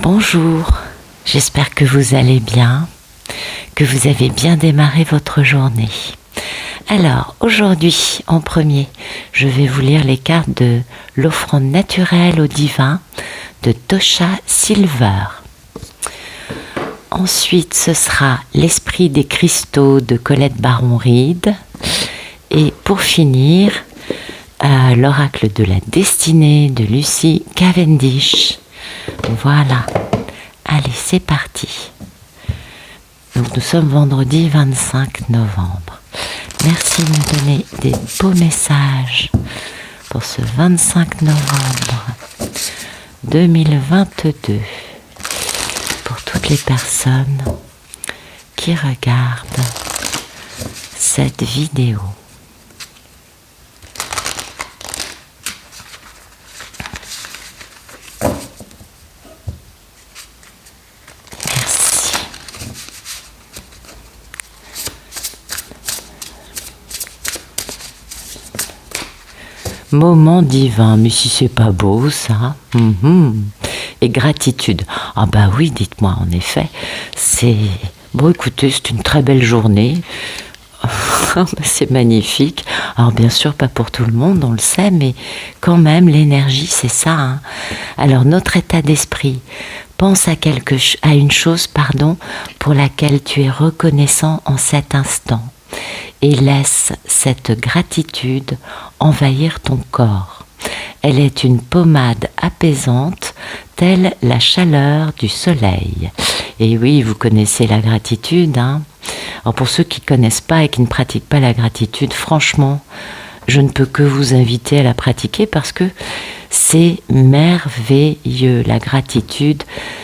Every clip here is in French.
Bonjour, j'espère que vous allez bien, que vous avez bien démarré votre journée. Alors, aujourd'hui, en premier, je vais vous lire les cartes de l'offrande naturelle au divin de Tosha Silver. Ensuite, ce sera l'esprit des cristaux de Colette Baron-Reid. Et pour finir, l'oracle de la destinée de Lucie Cavendish. Voilà. Allez, c'est parti. Donc, nous sommes vendredi 25 novembre. Merci de me donner des beaux messages pour ce 25 novembre 2022. Pour toutes les personnes qui regardent cette vidéo. Moment divin, mais si c'est pas beau ça. Et gratitude. Ah bah oui, dites-moi, en effet, c'est... Bon écoutez, c'est une très belle journée. C'est magnifique. Alors bien sûr, pas pour tout le monde, on le sait, mais quand même, l'énergie, c'est ça. Hein. Alors notre état d'esprit, pense à une chose, pour laquelle tu es reconnaissant en cet instant. Et laisse cette gratitude envahir ton corps. Elle est une pommade apaisante, telle la chaleur du soleil. Et oui, vous connaissez la gratitude. Hein. Alors pour ceux qui ne connaissent pas et qui ne pratiquent pas la gratitude, franchement, je ne peux que vous inviter à la pratiquer parce que c'est merveilleux. La gratitude,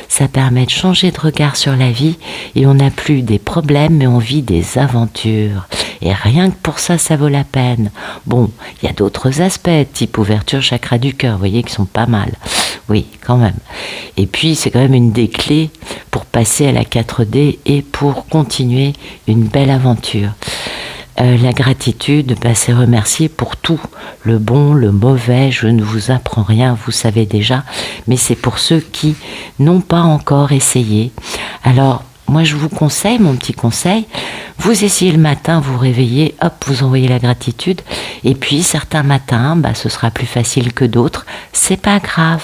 ça permet de changer de regard sur la vie et on n'a plus des problèmes mais on vit des aventures. Et rien que pour ça, ça vaut la peine. Bon, il y a d'autres aspects, type ouverture chakra du cœur, vous voyez, qui sont pas mal. Oui, quand même. Et puis, c'est quand même une des clés pour passer à la 4D et pour continuer une belle aventure. La gratitude, c'est remercier pour tout, le bon, le mauvais, je ne vous apprends rien, vous savez déjà, mais c'est pour ceux qui n'ont pas encore essayé. Alors, moi je vous conseille, mon petit conseil, vous essayez le matin, vous réveillez, hop, vous envoyez la gratitude, et puis certains matins, ce sera plus facile que d'autres, c'est pas grave,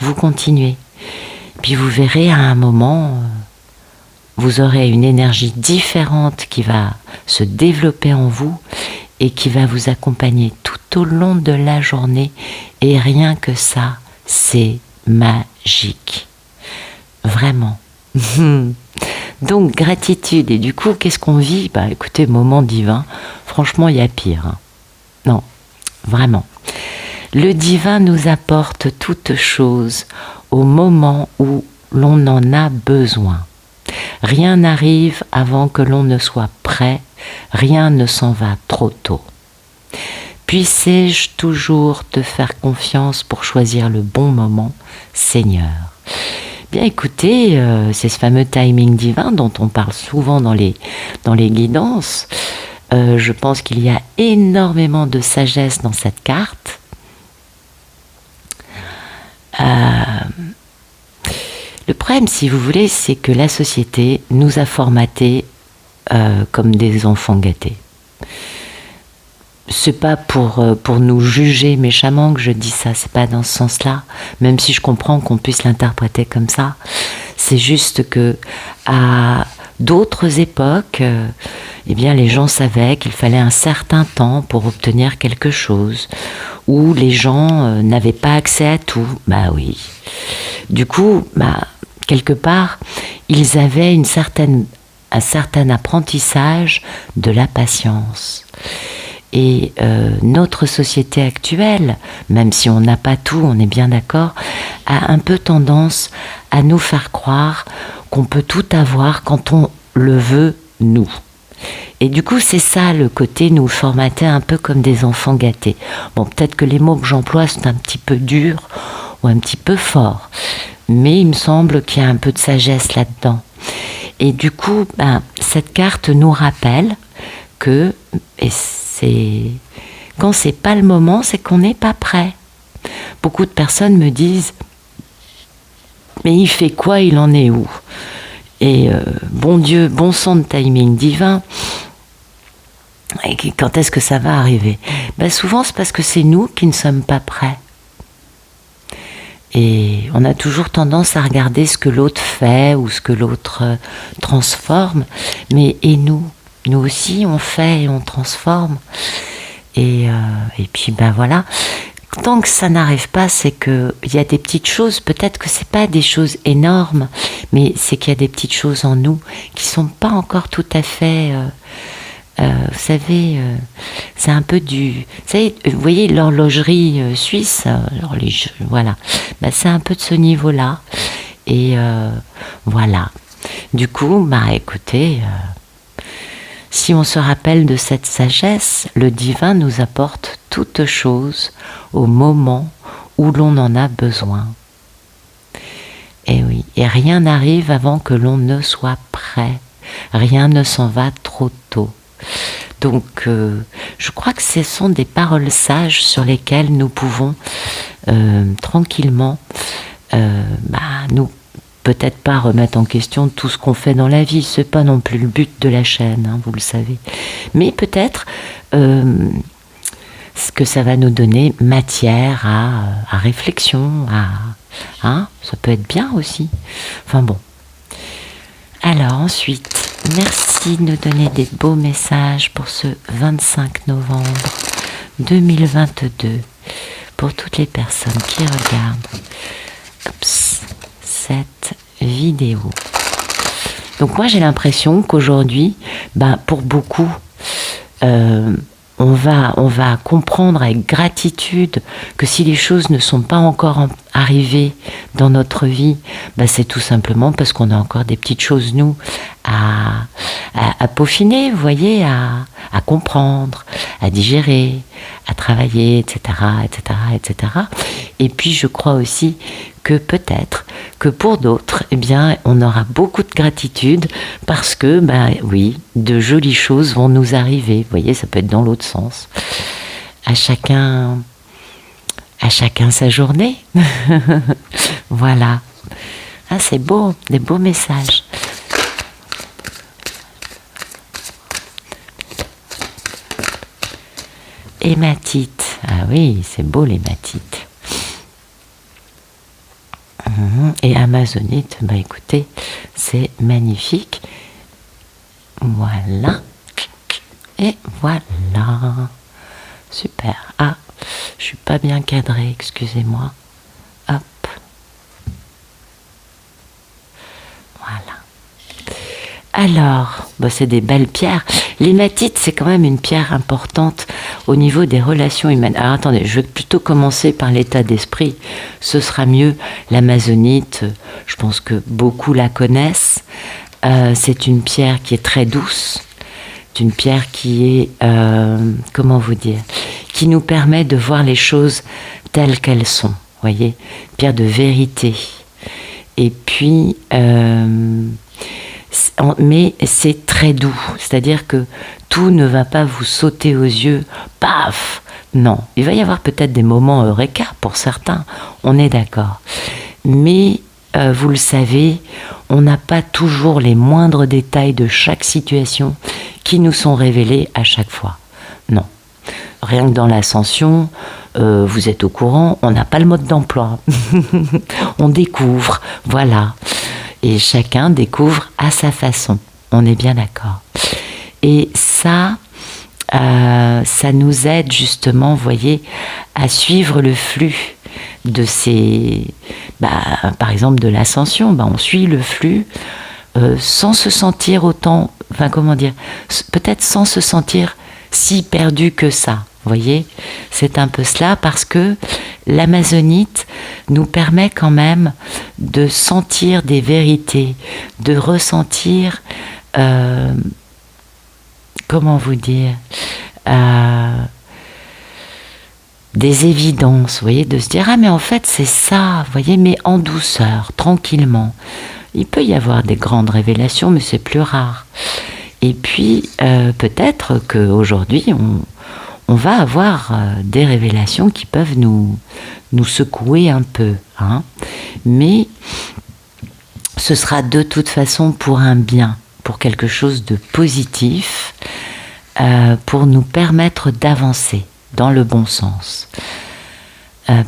vous continuez. Puis vous verrez à un moment... vous aurez une énergie différente qui va se développer en vous et qui va vous accompagner tout au long de la journée. Et rien que ça, c'est magique. Vraiment. Donc, gratitude. Et du coup, qu'est-ce qu'on vit ? Écoutez, moment divin. Franchement, il y a pire. Hein. Non, vraiment. Le divin nous apporte toutes choses au moment où l'on en a besoin. Rien n'arrive avant que l'on ne soit prêt, rien ne s'en va trop tôt. Puissé-je toujours te faire confiance pour choisir le bon moment, Seigneur ? Bien écoutez, c'est ce fameux timing divin dont on parle souvent dans les guidances. Je pense qu'il y a énormément de sagesse dans cette carte. Le problème, si vous voulez, c'est que la société nous a formatés comme des enfants gâtés. C'est pas pour nous juger méchamment que je dis ça, c'est pas dans ce sens-là, même si je comprends qu'on puisse l'interpréter comme ça. C'est juste que à d'autres époques, les gens savaient qu'il fallait un certain temps pour obtenir quelque chose, où les gens n'avaient pas accès à tout. Oui. Du coup, quelque part, ils avaient un certain apprentissage de la patience. Et notre société actuelle, même si on n'a pas tout, on est bien d'accord, a un peu tendance à nous faire croire qu'on peut tout avoir quand on le veut, nous. Et du coup, c'est ça le côté nous formater un peu comme des enfants gâtés. Bon, peut-être que les mots que j'emploie sont un petit peu durs ou un petit peu forts, mais il me semble qu'il y a un peu de sagesse là-dedans. Et du coup, cette carte nous rappelle que quand c'est pas le moment, c'est qu'on n'est pas prêt. Beaucoup de personnes me disent Mais il fait quoi? Il en est où? Et bon Dieu, bon sang de timing divin. Et quand est-ce que ça va arriver? Ben souvent, c'est parce que c'est nous qui ne sommes pas prêts. Et on a toujours tendance à regarder ce que l'autre fait ou ce que l'autre transforme. Mais et nous? Nous aussi, on fait et on transforme. Et puis, ben voilà. Tant que ça n'arrive pas, c'est qu'il y a des petites choses, peut-être que c'est pas des choses énormes, mais c'est qu'il y a des petites choses en nous qui sont pas encore tout à fait... vous savez, c'est un peu du... Vous savez, vous voyez l'horlogerie suisse, voilà, bah, c'est un peu de ce niveau-là. Et voilà. Du coup, bah écoutez, si on se rappelle de cette sagesse, le divin nous apporte toutes choses au moment où l'on en a besoin. Et oui, et rien n'arrive avant que l'on ne soit prêt. Rien ne s'en va trop tôt. Donc, je crois que ce sont des paroles sages sur lesquelles nous pouvons tranquillement, nous peut-être pas remettre en question tout ce qu'on fait dans la vie. C'est pas non plus le but de la chaîne, hein, vous le savez. Mais peut-être ce que ça va nous donner matière à réflexion, hein, ça peut être bien aussi. Enfin bon. Alors ensuite, merci de nous donner des beaux messages pour ce 25 novembre 2022, pour toutes les personnes qui regardent cette vidéo. Donc moi j'ai l'impression qu'aujourd'hui, pour beaucoup, on va comprendre avec gratitude que si les choses ne sont pas encore arrivées dans notre vie, c'est tout simplement parce qu'on a encore des petites choses, nous, à peaufiner, vous voyez, à comprendre, à digérer, à travailler, etc., etc., etc. Et puis je crois aussi que peut-être que pour d'autres, eh bien, on aura beaucoup de gratitude parce que, oui, de jolies choses vont nous arriver. Vous voyez, ça peut être dans l'autre sens. À chacun sa journée. Voilà. Ah, c'est beau, des beaux messages. Hématite. Ah oui, c'est beau l'hématite. Et amazonite, écoutez, c'est magnifique. Voilà. Et voilà. Super. Ah, je suis pas bien cadrée, excusez-moi. Hop. Voilà. Alors, c'est des belles pierres. L'hématite, c'est quand même une pierre importante au niveau des relations humaines. Alors attendez, je vais plutôt commencer par l'état d'esprit. Ce sera mieux. L'amazonite, je pense que beaucoup la connaissent. C'est une pierre qui est très douce. C'est une pierre qui est, comment vous dire, qui nous permet de voir les choses telles qu'elles sont. Voyez, pierre de vérité. Et puis, mais c'est très doux, c'est-à-dire que tout ne va pas vous sauter aux yeux, paf. Non, il va y avoir peut-être des moments eureka pour certains, on est d'accord. Mais vous le savez, on n'a pas toujours les moindres détails de chaque situation qui nous sont révélés à chaque fois. Non. Rien que dans l'ascension, vous êtes au courant, on n'a pas le mode d'emploi. On découvre, voilà. Et chacun découvre à sa façon. On est bien d'accord. Et ça nous aide justement, vous voyez, à suivre le flux de ces... par exemple, de l'ascension. On suit le flux sans se sentir autant... Enfin, comment dire, peut-être sans se sentir si perdu que ça. Vous voyez, c'est un peu cela parce que l'amazonite nous permet quand même de sentir des vérités, de ressentir, comment vous dire, des évidences, vous voyez, de se dire, ah mais en fait c'est ça, vous voyez, mais en douceur, tranquillement. Il peut y avoir des grandes révélations, mais c'est plus rare. Et puis, peut-être qu'aujourd'hui, on va avoir des révélations qui peuvent nous secouer un peu. Hein. Mais ce sera de toute façon pour un bien, pour quelque chose de positif, pour nous permettre d'avancer dans le bon sens.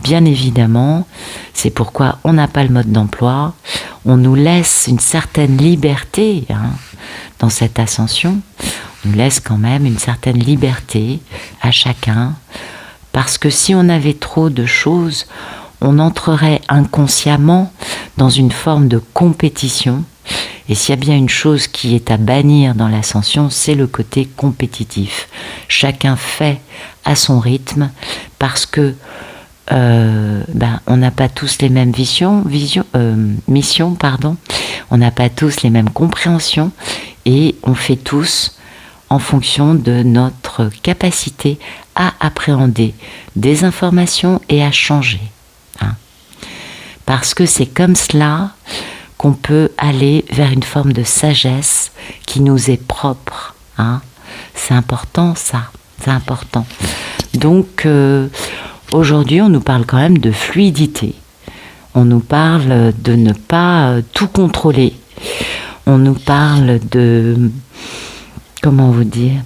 Bien évidemment, c'est pourquoi on n'a pas le mode d'emploi, on nous laisse une certaine liberté dans cette ascension, on nous laisse quand même une certaine liberté à chacun, parce que si on avait trop de choses, on entrerait inconsciemment dans une forme de compétition. Et s'il y a bien une chose qui est à bannir dans l'ascension, c'est le côté compétitif. Chacun fait à son rythme, parce que on n'a pas tous les mêmes missions, on n'a pas tous les mêmes compréhensions, et on fait tous en fonction de notre capacité à appréhender des informations et à changer. Parce que c'est comme cela qu'on peut aller vers une forme de sagesse qui nous est propre. C'est important, ça, c'est important. Donc aujourd'hui, on nous parle quand même de fluidité. On nous parle de ne pas tout contrôler. On nous parle de... Comment vous dire ?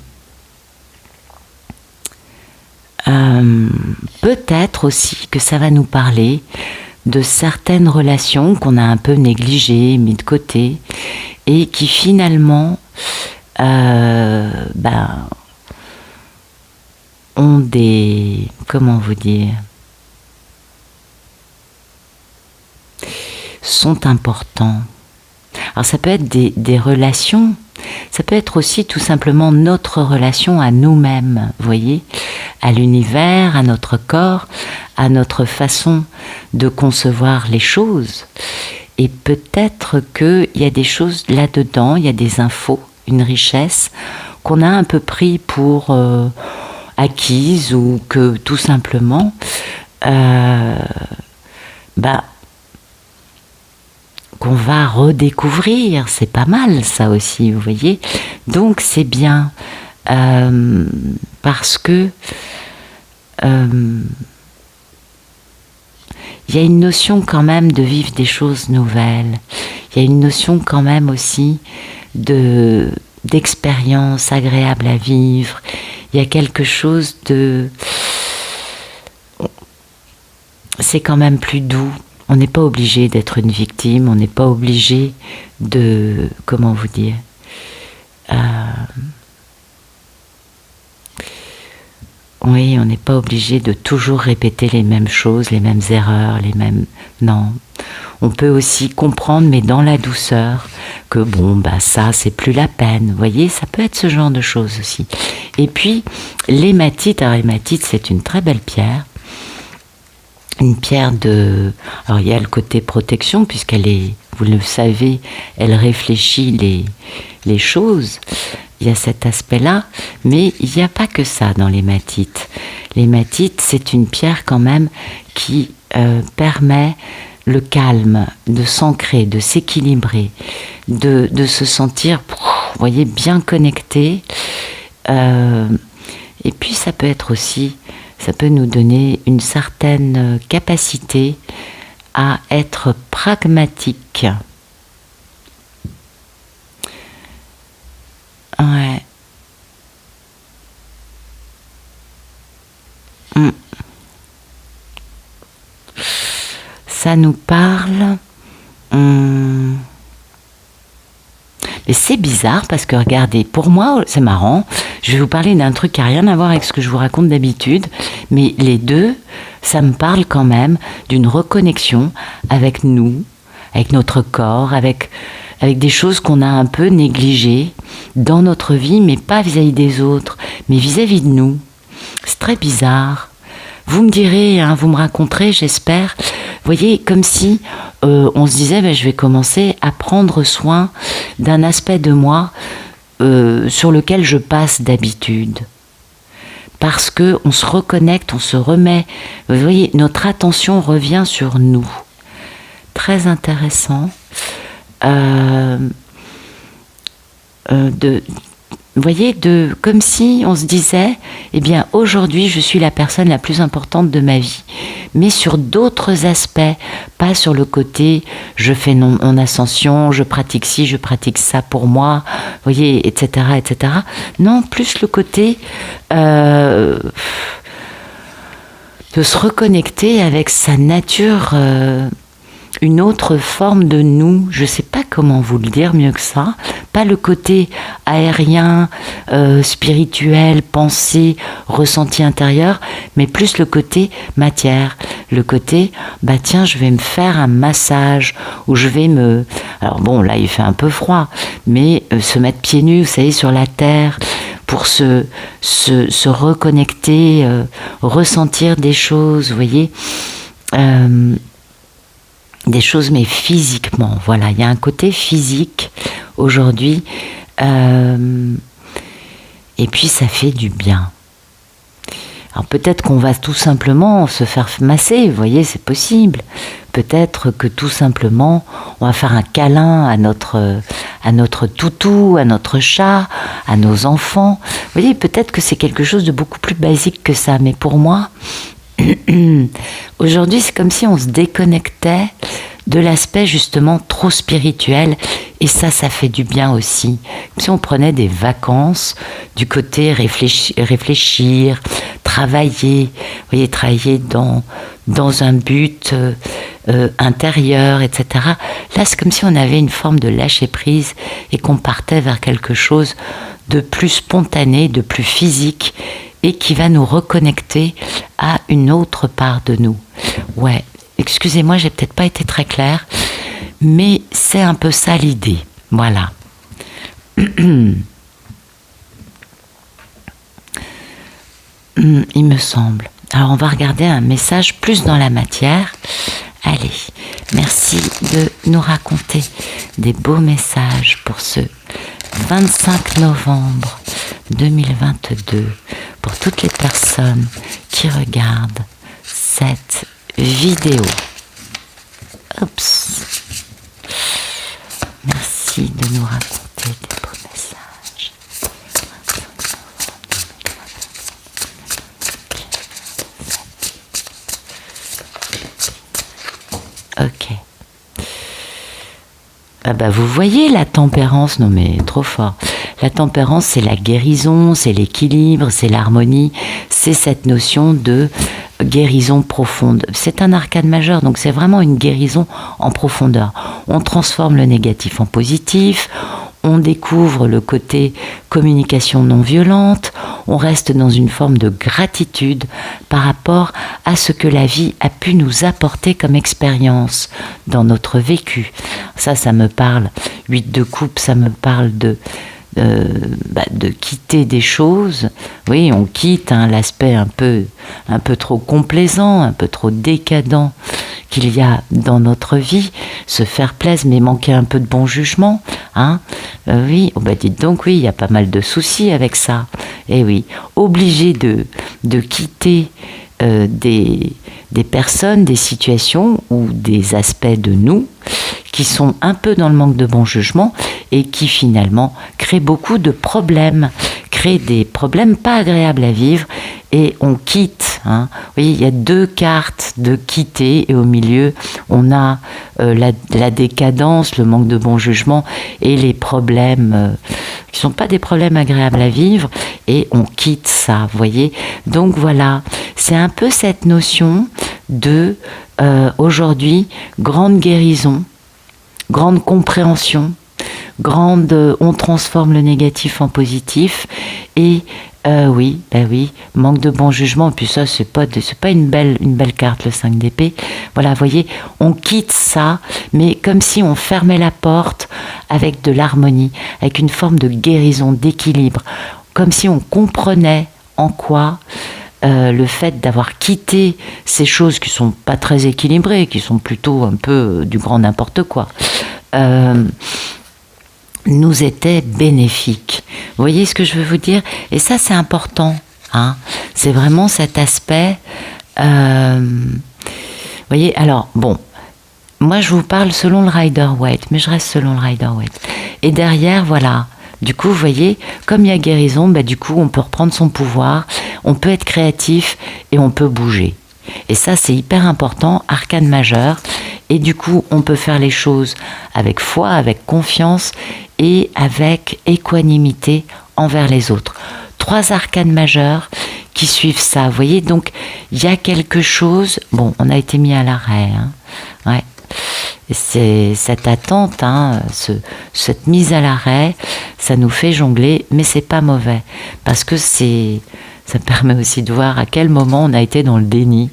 Peut-être aussi que ça va nous parler de certaines relations qu'on a un peu négligées, mis de côté, et qui finalement ont des... Comment vous dire ? Sont importants. Alors ça peut être des relations, ça peut être aussi tout simplement notre relation à nous-mêmes, vous voyez, à l'univers, à notre corps, à notre façon de concevoir les choses. Et peut-être qu'il y a des choses là-dedans, il y a des infos, une richesse qu'on a un peu pris pour acquise, ou que tout simplement qu'on va redécouvrir. C'est pas mal ça aussi, vous voyez. Donc c'est bien parce que il y a une notion quand même de vivre des choses nouvelles. Il y a une notion quand même aussi d'expérience agréable à vivre. Il y a quelque chose de... C'est quand même plus doux. On n'est pas obligé d'être une victime, on n'est pas obligé de... Comment vous dire Oui, on n'est pas obligé de toujours répéter les mêmes choses, les mêmes erreurs, les mêmes... Non. On peut aussi comprendre, mais dans la douceur, que ça, c'est plus la peine. Vous voyez, ça peut être ce genre de choses aussi. Et puis, l'hématite. Alors, l'hématite, c'est une très belle pierre. Une pierre de... Alors, il y a le côté protection, puisqu'elle est, vous le savez, elle réfléchit les choses. Il y a cet aspect-là, mais il n'y a pas que ça dans l'hématite. L'hématite, c'est une pierre quand même qui permet le calme, de s'ancrer, de s'équilibrer, de se sentir, vous voyez, bien connecté. Et puis ça peut être aussi, ça peut nous donner une certaine capacité à être pragmatique. Ouais. Ça nous parle. Mais c'est bizarre parce que regardez, pour moi, c'est marrant. Je vais vous parler d'un truc qui n'a rien à voir avec ce que je vous raconte d'habitude, mais les deux, ça me parle quand même d'une reconnexion avec nous, avec notre corps, avec des choses qu'on a un peu négligées dans notre vie, mais pas vis-à-vis des autres, mais vis-à-vis de nous. C'est très bizarre. Vous me direz, vous me raconterez, j'espère. Vous voyez, comme si on se disait, je vais commencer à prendre soin d'un aspect de moi sur lequel je passe d'habitude. Parce qu'on se reconnecte, on se remet. Vous voyez, notre attention revient sur nous. Très intéressant. vous voyez, comme si on se disait, eh bien, aujourd'hui, je suis la personne la plus importante de ma vie. Mais sur d'autres aspects, pas sur le côté, je fais mon ascension, je pratique ci, je pratique ça pour moi, vous voyez, etc., etc. Non, plus le côté de se reconnecter avec sa nature, une autre forme de nous, je ne sais pas comment vous le dire mieux que ça, pas le côté aérien, spirituel, pensée, ressenti intérieur, mais plus le côté matière, le côté, bah tiens, je vais me faire un massage, ou je vais alors bon, là il fait un peu froid, mais se mettre pieds nus, vous savez, sur la terre, pour se reconnecter, ressentir des choses, vous voyez, des choses, mais physiquement. Voilà, il y a un côté physique aujourd'hui, et puis ça fait du bien. Alors peut-être qu'on va tout simplement se faire masser, vous voyez, c'est possible. Peut-être que tout simplement, on va faire un câlin à notre toutou, à notre chat, à nos enfants. Vous voyez, peut-être que c'est quelque chose de beaucoup plus basique que ça, mais pour moi, aujourd'hui, c'est comme si on se déconnectait de l'aspect justement trop spirituel, et ça fait du bien aussi. Comme si on prenait des vacances du côté réfléchir, travailler, vous voyez, travailler dans un but intérieur, etc. Là, c'est comme si on avait une forme de lâcher prise et qu'on partait vers quelque chose de plus spontané, de plus physique, et qui va nous reconnecter à une autre part de nous. Ouais, excusez-moi, j'ai peut-être pas été très claire, mais c'est un peu ça l'idée. Voilà. Il me semble. Alors, on va regarder un message plus dans la matière. Allez, merci de nous raconter des beaux messages pour ce 25 novembre 2022, pour toutes les personnes qui regardent cette vidéo. Oups. Merci de nous raconter des beaux messages. Ok. Ah bah vous voyez la tempérance, non mais trop fort. La tempérance, c'est la guérison, c'est l'équilibre, c'est l'harmonie, c'est cette notion de guérison profonde. C'est un arcane majeur, donc c'est vraiment une guérison en profondeur. On transforme le négatif en positif, on découvre le côté communication non violente, on reste dans une forme de gratitude par rapport à ce que la vie a pu nous apporter comme expérience dans notre vécu. Ça me parle, 8 de coupe, ça me parle de quitter des choses. Oui, on quitte l'aspect un peu trop complaisant, un peu trop décadent qu'il y a dans notre vie, se faire plaisir, mais manquer un peu de bon jugement. Oui, dites donc, oui, il y a pas mal de soucis avec ça. Et oui, obligé de quitter des personnes, des situations ou des aspects de nous qui sont un peu dans le manque de bon jugement et qui finalement créent beaucoup de problèmes, créent des problèmes pas agréables à vivre, et on quitte. Vous voyez, il y a 2 cartes de quitter, et au milieu on a la décadence, le manque de bon jugement et les problèmes qui sont pas des problèmes agréables à vivre, et on quitte ça, vous voyez. Donc voilà, c'est un peu cette notion de aujourd'hui, grande guérison, grande compréhension, on transforme le négatif en positif, et oui, manque de bon jugement. Et puis ça, c'est pas une belle carte, le 5 d'épée. Voilà, vous voyez, on quitte ça, mais comme si on fermait la porte avec de l'harmonie, avec une forme de guérison, d'équilibre, comme si on comprenait en quoi le fait d'avoir quitté ces choses qui sont pas très équilibrées, qui sont plutôt un peu du grand n'importe quoi, nous était bénéfique. Vous voyez ce que je veux vous dire? Et ça, c'est important. C'est vraiment cet aspect. Vous voyez, alors, bon, moi, je vous parle selon le Rider-Waite, mais je reste selon le Rider-Waite. Et derrière, voilà, Du coup, vous voyez, comme il y a guérison, du coup, on peut reprendre son pouvoir, on peut être créatif et on peut bouger. Et ça, c'est hyper important, arcane majeur. Et du coup, on peut faire les choses avec foi, avec confiance et avec équanimité envers les autres. 3 arcanes majeurs qui suivent ça. Vous voyez, donc, il y a quelque chose... Bon, on a été mis à l'arrêt. Ouais. C'est cette attente, cette mise à l'arrêt, ça nous fait jongler, mais c'est pas mauvais. Parce que ça permet aussi de voir à quel moment on a été dans le déni.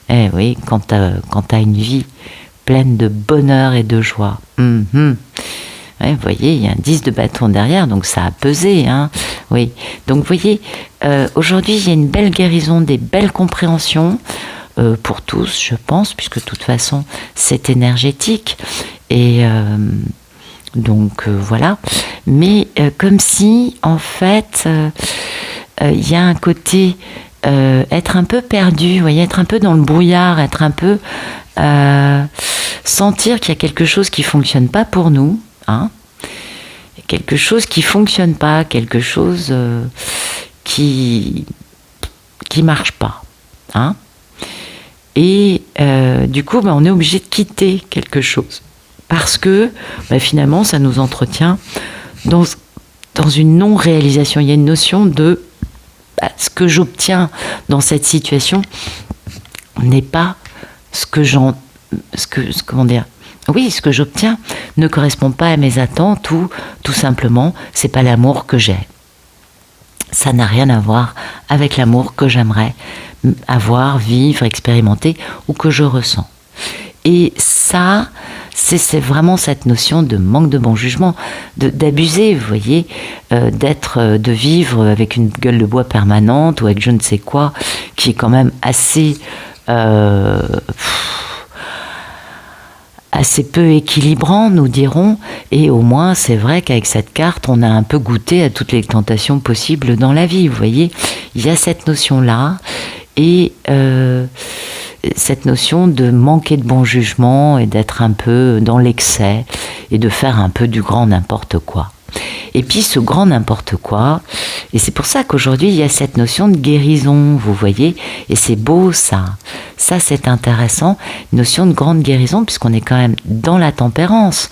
Eh oui, quand t'as une vie pleine de bonheur et de joie. Ouais, vous voyez, il y a un 10 de bâton derrière, donc ça a pesé. Oui. Donc vous voyez, aujourd'hui, il y a une belle guérison, des belles compréhensions pour tous, je pense, puisque de toute façon, c'est énergétique. Et donc voilà. Mais comme si, en fait, il y a un côté être un peu perdu, vous voyez, être un peu dans le brouillard, être un peu... sentir qu'il y a quelque chose qui ne fonctionne pas pour nous, quelque chose qui ne fonctionne pas, quelque chose qui marche pas. Et du coup, on est obligé de quitter quelque chose. Parce que finalement, ça nous entretient dans une non-réalisation. Il y a une notion de ce que j'obtiens dans cette situation n'est pas ce que j'obtiens ne correspond pas à mes attentes ou tout simplement c'est pas l'amour que j'ai. Ça n'a rien à voir avec l'amour que j'aimerais avoir, vivre, expérimenter ou que je ressens. Et ça, c'est vraiment cette notion de manque de bon jugement, d'abuser, vous voyez, de vivre avec une gueule de bois permanente ou avec je ne sais quoi, qui est quand même assez peu équilibrant, nous dirons, et au moins c'est vrai qu'avec cette carte on a un peu goûté à toutes les tentations possibles dans la vie, vous voyez, il y a cette notion-là, et cette notion de manquer de bon jugement et d'être un peu dans l'excès et de faire un peu du grand n'importe quoi. Et puis ce grand n'importe quoi, et c'est pour ça qu'aujourd'hui il y a cette notion de guérison, vous voyez, et c'est beau ça. Ça c'est intéressant, notion de grande guérison puisqu'on est quand même dans la tempérance,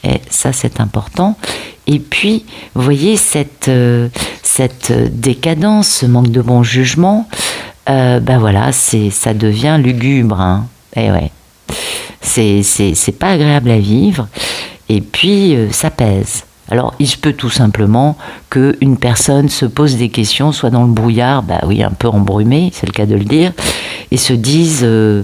et ça c'est important. Et puis vous voyez cette décadence, ce manque de bon jugement, voilà, ça devient lugubre, et ouais, c'est pas agréable à vivre, et puis ça pèse. Alors, il se peut tout simplement qu'une personne se pose des questions, soit dans le brouillard, un peu embrumé, c'est le cas de le dire, et se dise je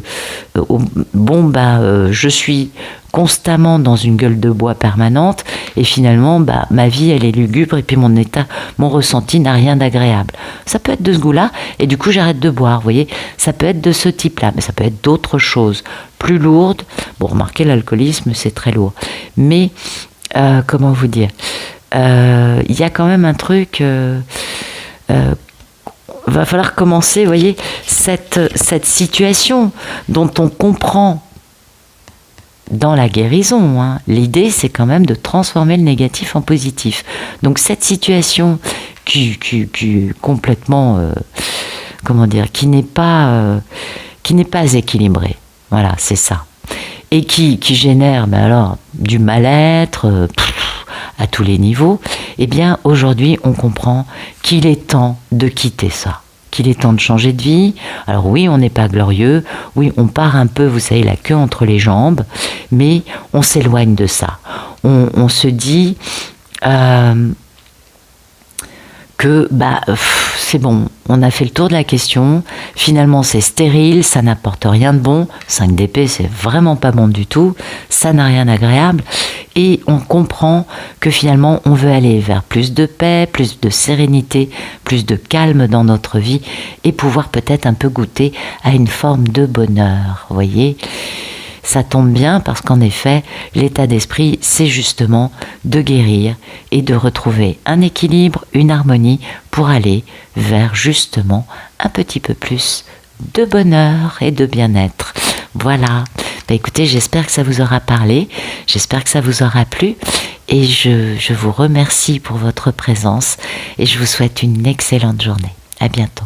suis constamment dans une gueule de bois permanente, et finalement, ma vie, elle est lugubre, et puis mon ressenti n'a rien d'agréable. Ça peut être de ce goût-là, et du coup, j'arrête de boire, vous voyez, ça peut être de ce type-là, mais ça peut être d'autres choses, plus lourdes. Bon, remarquez, l'alcoolisme, c'est très lourd. Mais... comment vous dire, il y a quand même un truc, va falloir commencer, vous voyez, cette situation dont on comprend dans la guérison, l'idée c'est quand même de transformer le négatif en positif. Donc cette situation qui complètement, qui n'est pas équilibrée, voilà, c'est ça. Et qui génère du mal-être à tous les niveaux, eh bien aujourd'hui on comprend qu'il est temps de quitter ça, qu'il est temps de changer de vie. Alors oui, on n'est pas glorieux, oui, on part un peu, vous savez, la queue entre les jambes, mais on s'éloigne de ça. On se dit que c'est bon, on a fait le tour de la question, finalement c'est stérile, ça n'apporte rien de bon, 5 d'épée c'est vraiment pas bon du tout, ça n'a rien d'agréable, et on comprend que finalement on veut aller vers plus de paix, plus de sérénité, plus de calme dans notre vie, et pouvoir peut-être un peu goûter à une forme de bonheur, vous voyez. Ça tombe bien parce qu'en effet, l'état d'esprit, c'est justement de guérir et de retrouver un équilibre, une harmonie pour aller vers justement un petit peu plus de bonheur et de bien-être. Voilà. Écoutez, j'espère que ça vous aura parlé, j'espère que ça vous aura plu. Et je vous remercie pour votre présence et je vous souhaite une excellente journée. À bientôt.